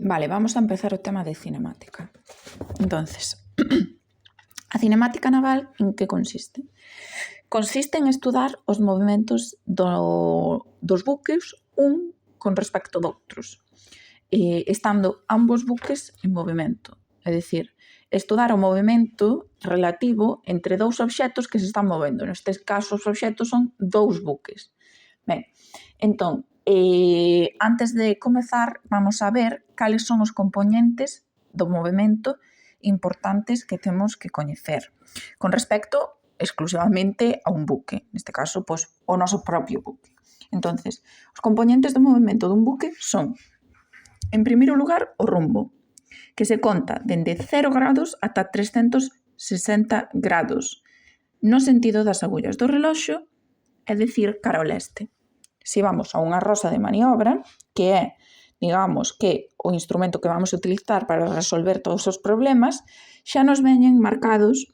Vale, vamos a empezar o tema de cinemática. Entonces, a cinemática naval en que consiste? Consiste en estudar os movimentos dos buques un con respecto de outros, estando ambos buques en movimento. É dicir, estudar o movimento relativo entre dous obxectos que se están movendo. Neste caso, os obxectos son dous buques. Ben, entón, antes de comezar, vamos a ver cales son os componentes do movimento importantes que temos que coñecer con respecto exclusivamente a un buque, neste caso, pois, o noso propio buque. Entonces, os componentes do movimento dun buque son, en primeiro lugar, o rumbo, que se conta dende 0 grados ata 360 grados no sentido das agullas do reloxo, é dicir, cara ao leste. Se vamos a unha rosa de maniobra, que é, digamos, que o instrumento que vamos a utilizar para resolver todos os problemas, xa nos veñen marcados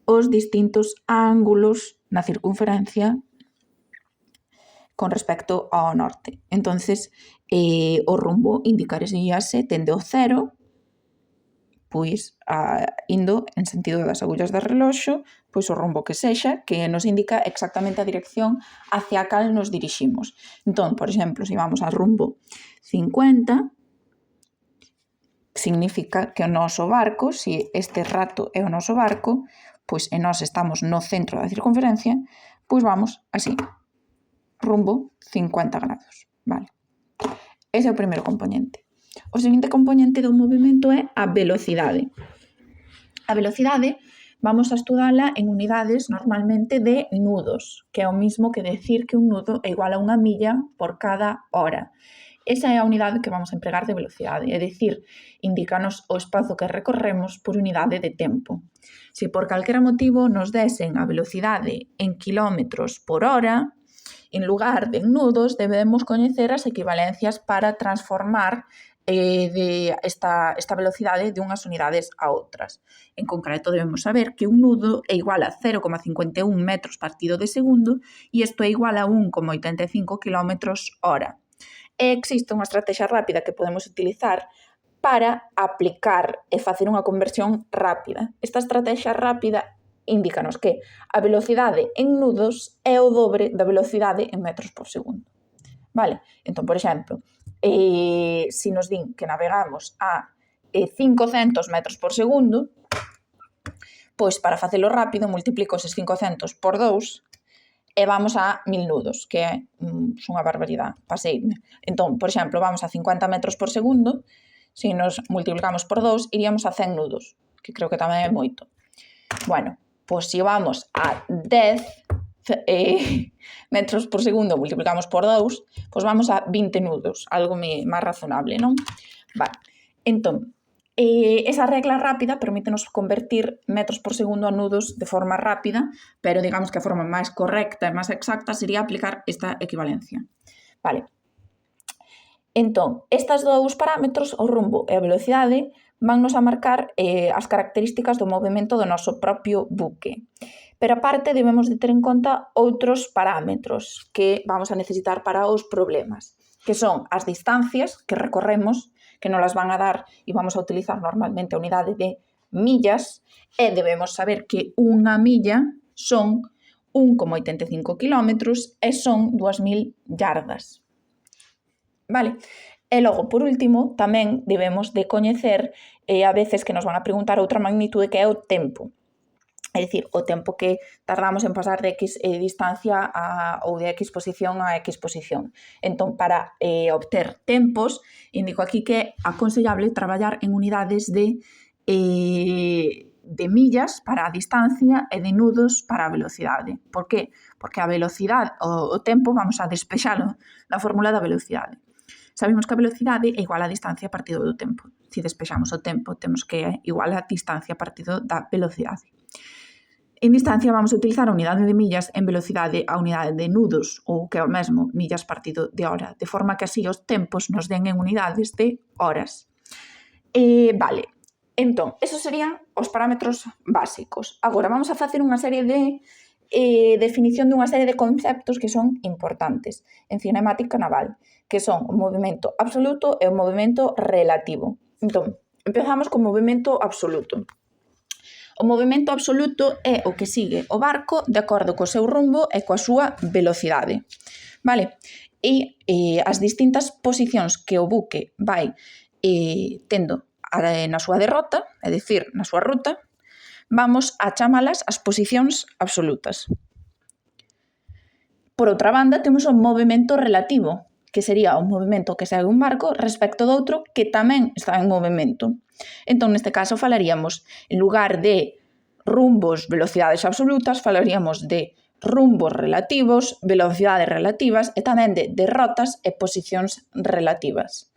os distintos ángulos na circunferencia con respecto ao norte. Entonces, o rumbo indicaríase dende o 0, pois indo en sentido das agullas do reloxo, pois o rumbo que sexa, que nos indica exactamente a dirección hacia a cal nos diriximos. Entón, por exemplo, se vamos ao rumbo 50, significa que o noso barco, se este rato é o noso barco, pois e nós estamos no centro da circunferencia, pois vamos así, rumbo 50 grados, vale? Ese é o primeiro componente. O seguinte componente do movimento é a velocidade. A velocidade vamos a estudala en unidades normalmente de nudos, que é o mismo que decir que un nudo é igual a unha milla por cada hora. Esa é a unidade que vamos a empregar de velocidade, é dicir, indícanos o espazo que recorremos por unidade de tempo. Se por calquera motivo nos desen a velocidade en kilómetros por hora, en lugar de en nudos, debemos coñecer as equivalencias para transformar esta velocidade de unhas unidades a outras. En concreto, debemos saber que un nudo é igual a 0,51 metros partido de segundo e isto é igual a 1,85 km hora. E existe unha estrategia rápida que podemos utilizar para aplicar e facer unha conversión rápida. Esta estrategia rápida indícanos que a velocidade en nudos é o dobre da velocidade en metros por segundo. Vale? Entón, por exemplo, se nos din que navegamos a 500 metros por segundo, pois para facelo rápido multiplico eses 500 por 2 e vamos a 1000 nudos, que é unha barbaridade, paseime. Entón, por exemplo, vamos a 50 metros por segundo, se nos multiplicamos por 2, iríamos a 100 nudos, que creo que tamén é moito. Bueno, pois se vamos a 10 metros por segundo, multiplicamos por 2, pois vamos a 20 nudos, algo máis razonable, non? Vale, entón, esa regla rápida permítenos convertir metros por segundo a nudos de forma rápida, pero digamos que a forma máis correcta e máis exacta sería aplicar esta equivalencia. Vale. Entón, estes dous parámetros, o rumbo e a velocidade, vannos a marcar as características do movimento do noso propio buque. Pero aparte debemos de ter en conta outros parámetros que vamos a necesitar para os problemas, que son as distancias que recorremos, que nos las van a dar e vamos a utilizar normalmente a unidade de millas, e debemos saber que unha milla son 1,85 km e son 2000 yardas. Vale? E logo, por último, tamén debemos de coñecer a veces que nos van a preguntar outra magnitude que é o tempo. É dicir, o tempo que tardamos en pasar de X distancia ou de X posición a X posición. Entón, para obter tempos, indico aquí que é aconsellable traballar en unidades de millas para a distancia e de nudos para a velocidade. Por que? Porque a velocidade, o tempo, vamos a despexalo da fórmula da velocidade. Sabemos que a velocidade é igual á distancia partido do tempo. Se despexamos o tempo, temos que é igual á distancia partido da velocidade. En distancia vamos a utilizar a unidade de millas, en velocidade a unidade de nudos, ou que é o mesmo, millas partido de hora, de forma que así os tempos nos den en unidades de horas. Vale, entón, esos serían os parámetros básicos. Agora vamos a facer unha serie de definición dunha serie de conceptos que son importantes en cinemática naval, que son o movimento absoluto e o movimento relativo. Entón, empezamos co movimento absoluto. O movimento absoluto é o que sigue o barco de acordo co seu rumbo e coa súa velocidade. Vale? E as distintas posicións que o buque vai tendo na súa derrota, é dicir, na súa ruta, vamos a chamalas as posicións absolutas. Por outra banda, temos o movimento relativo, que sería o movimento que segue un barco respecto do outro que tamén está en movimento. Entón, neste caso, falaríamos, en lugar de rumbos, velocidades absolutas, falaríamos de rumbos relativos, velocidades relativas e tamén de derrotas e posicións relativas.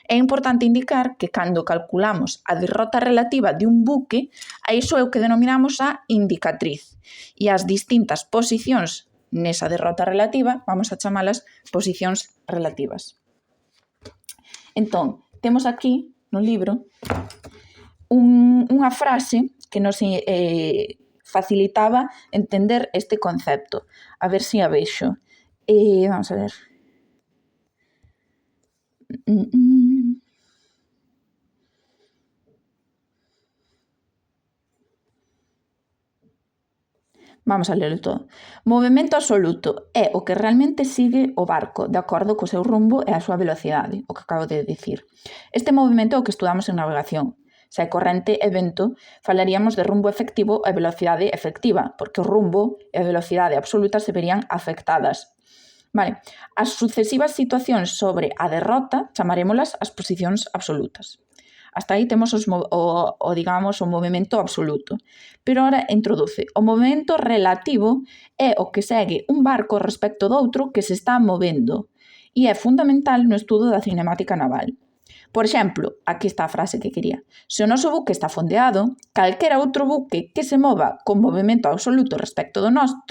É importante indicar que cando calculamos a derrota relativa de un buque, a iso é o que denominamos a indicatriz. E as distintas posicións nesa derrota relativa vamos a chamalas posicións relativas. Entón, temos aquí no libro unha frase que nos facilitaba entender este concepto. A ver se a vexo. Vamos a ver. Vamos a lerlo todo. Movimento absoluto é o que realmente sigue o barco de acordo co seu rumbo e a súa velocidade, o que acabo de dicir. Este movimento é o que estudamos en navegación. Se hai corrente e vento, falaríamos de rumbo efectivo e velocidade efectiva, porque o rumbo e a velocidade absoluta se verían afectadas. Vale. As sucesivas situacións sobre a derrota chamarémolas as posicións absolutas. Hasta aí temos o movimento absoluto. Pero ahora introduce o movimento relativo é o que segue un barco respecto do outro que se está movendo e é fundamental no estudo da cinemática naval. Por exemplo, aquí está a frase que quería. Se o noso buque está fondeado, calquera outro buque que se mova con movimento absoluto respecto do noso,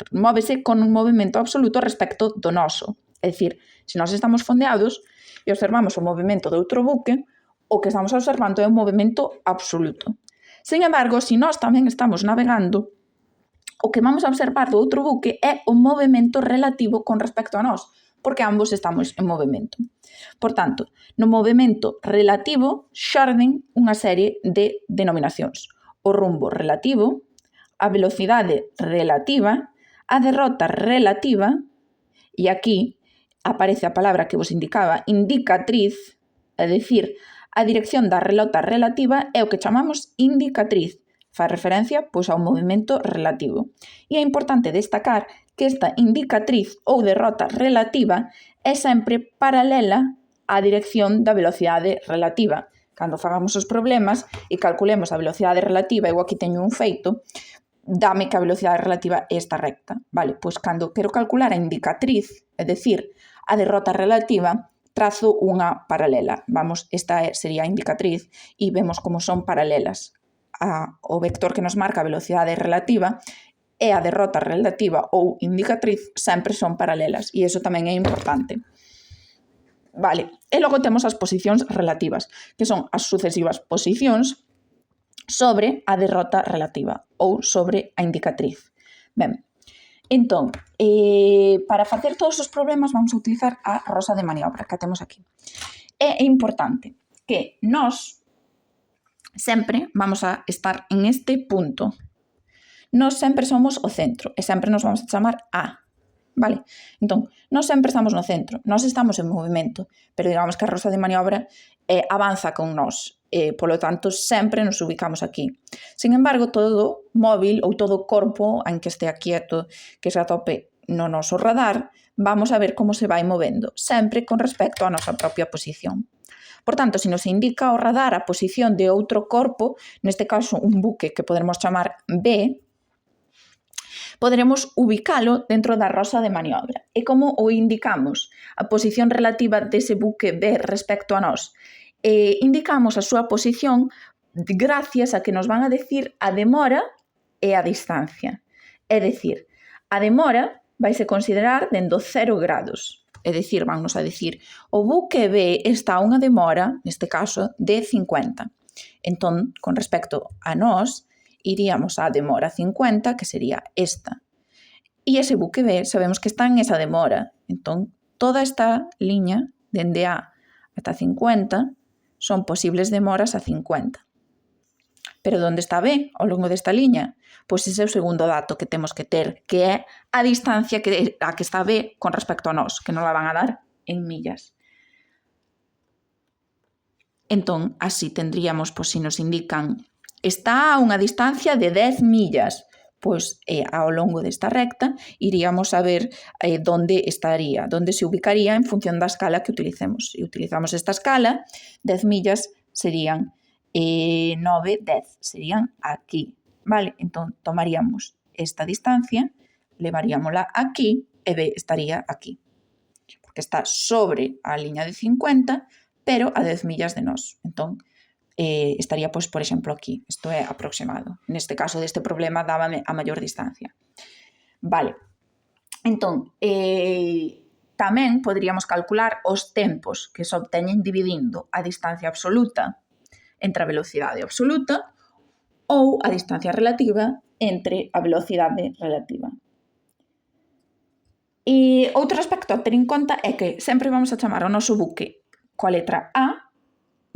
móvese con un movimento absoluto respecto do noso. É dicir, se nós estamos fondeados e observamos o movimento de outro buque, o que estamos observando é un movimento absoluto. Sin embargo, se nós tamén estamos navegando, o que vamos a observar do outro buque é o movimento relativo con respecto a nós, porque ambos estamos en movimento. Por tanto, no movimento relativo xorden unha serie de denominacións. O rumbo relativo, a velocidade relativa, a derrota relativa, e aquí aparece a palabra que vos indicaba, indicatriz, é dicir, a dirección da relota relativa é o que chamamos indicatriz. Fai referencia pois, ao movimento relativo. E é importante destacar que esta indicatriz ou derrota relativa é sempre paralela á dirección da velocidade relativa. Cando fagamos os problemas e calculemos a velocidade relativa, eu aquí teño un feito, dame que a velocidade relativa é esta recta. Vale, pois cando quero calcular a indicatriz, é dicir, a derrota relativa, trazo unha paralela. Vamos, esta sería a indicatriz e vemos como son paralelas. O vector que nos marca a velocidade relativa e a derrota relativa ou indicatriz sempre son paralelas e iso tamén é importante. Vale, e logo temos as posicións relativas, que son as sucesivas posicións sobre a derrota relativa ou sobre a indicatriz. Ben, entón, para facer todos os problemas vamos a utilizar a rosa de maniobra que temos aquí. É importante que nós sempre vamos a estar en este punto. Nós sempre somos o centro e sempre nos vamos a chamar A. Vale? Entón, nós sempre estamos no centro, nós estamos en movimento, pero digamos que a rosa de maniobra avanza con nós. Polo tanto, sempre nos ubicamos aquí. Sin embargo, todo móvil ou todo corpo en que estea quieto, que se atope no noso radar, vamos a ver como se vai movendo, sempre con respecto á nosa propia posición. Por tanto, se nos indica o radar a posición de outro corpo, neste caso un buque que poderemos chamar B, poderemos ubicalo dentro da rosa de maniobra. E como o indicamos a posición relativa dese buque B respecto a nós? Indicamos a súa posición gracias a que nos van a decir a demora e a distancia. É dicir, a demora vaise considerar dende 0 grados. É dicir, vannos a decir, o buque B está a unha demora, neste caso, de 50. Entón, con respecto a nós, iríamos á demora 50, que sería esta. E ese buque B sabemos que está en esa demora. Entón, toda esta liña, dende A ata 50, son posibles demoras a 50. Pero onde está B ao longo desta liña? Pois ese é o segundo dato que temos que ter, que é a distancia a que está B con respecto a nós, que nos la van a dar en millas. Entón, así tendríamos, pois, se nos indican, está a unha distancia de 10 millas, pois ao longo desta recta iríamos a ver onde estaría, onde se ubicaría en función da escala que utilicemos. Se utilizamos esta escala, 10 millas serían 9, 10, serían aquí, vale? Entón, tomaríamos esta distancia, levaríamola aquí e B estaría aquí, porque está sobre a liña de 50, pero a 10 millas de nós. Entón, estaría, pois, por exemplo, aquí. Isto é aproximado. Neste caso deste problema dábame a maior distancia. Vale. Entón, tamén poderíamos calcular os tempos que se obteñen dividindo a distancia absoluta entre a velocidade absoluta ou a distancia relativa entre a velocidade relativa. E outro aspecto a ter en conta é que sempre vamos a chamar ao noso buque coa letra A,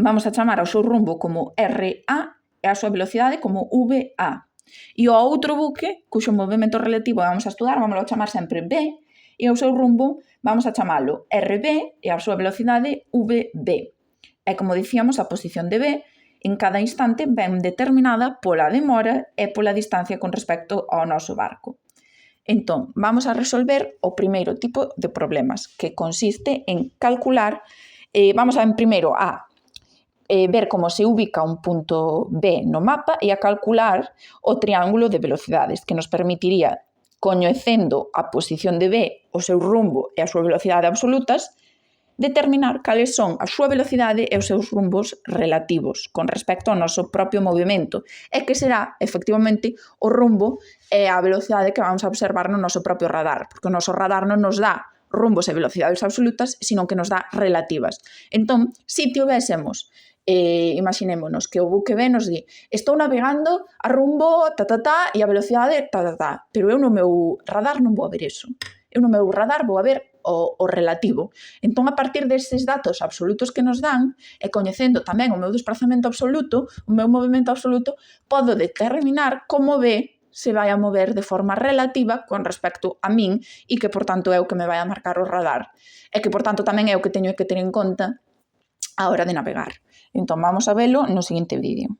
vamos a chamar ao seu rumbo como RA e a súa velocidade como VA. E ao outro buque, cuxo movimento relativo vamos a estudar, vamos a chamar sempre B, e ao seu rumbo vamos a chamalo RB e a súa velocidade VB. E como dicíamos, a posición de B en cada instante ven determinada pola demora e pola distancia con respecto ao noso barco. Entón, vamos a resolver o primeiro tipo de problemas, que consiste en calcular, vamos a primeiro a ver como se ubica un punto B no mapa e a calcular o triángulo de velocidades, que nos permitiría, coñecendo a posición de B, o seu rumbo e a súa velocidade absolutas, determinar cales son a súa velocidade e os seus rumbos relativos con respecto ao noso propio movimento, e que será, efectivamente, o rumbo e a velocidade que vamos a observar no noso propio radar, porque o noso radar non nos dá rumbos e velocidades absolutas, sino que nos dá relativas. Entón, se tivésemos, imaginémonos que o buque B nos di, estou navegando a rumbo e a velocidade pero eu no meu radar non vou a ver iso. Eu no meu radar vou a ver o relativo. Entón, a partir destes datos absolutos que nos dan, e coñecendo tamén o meu desplazamento absoluto, o meu movimento absoluto, podo determinar como B se vai a mover de forma relativa con respecto a min e que, por tanto, é o que me vai a marcar o radar. E que, por tanto, tamén é o que teño que ter en conta a hora de navegar. Entón, vamos a velo no seguinte vídeo.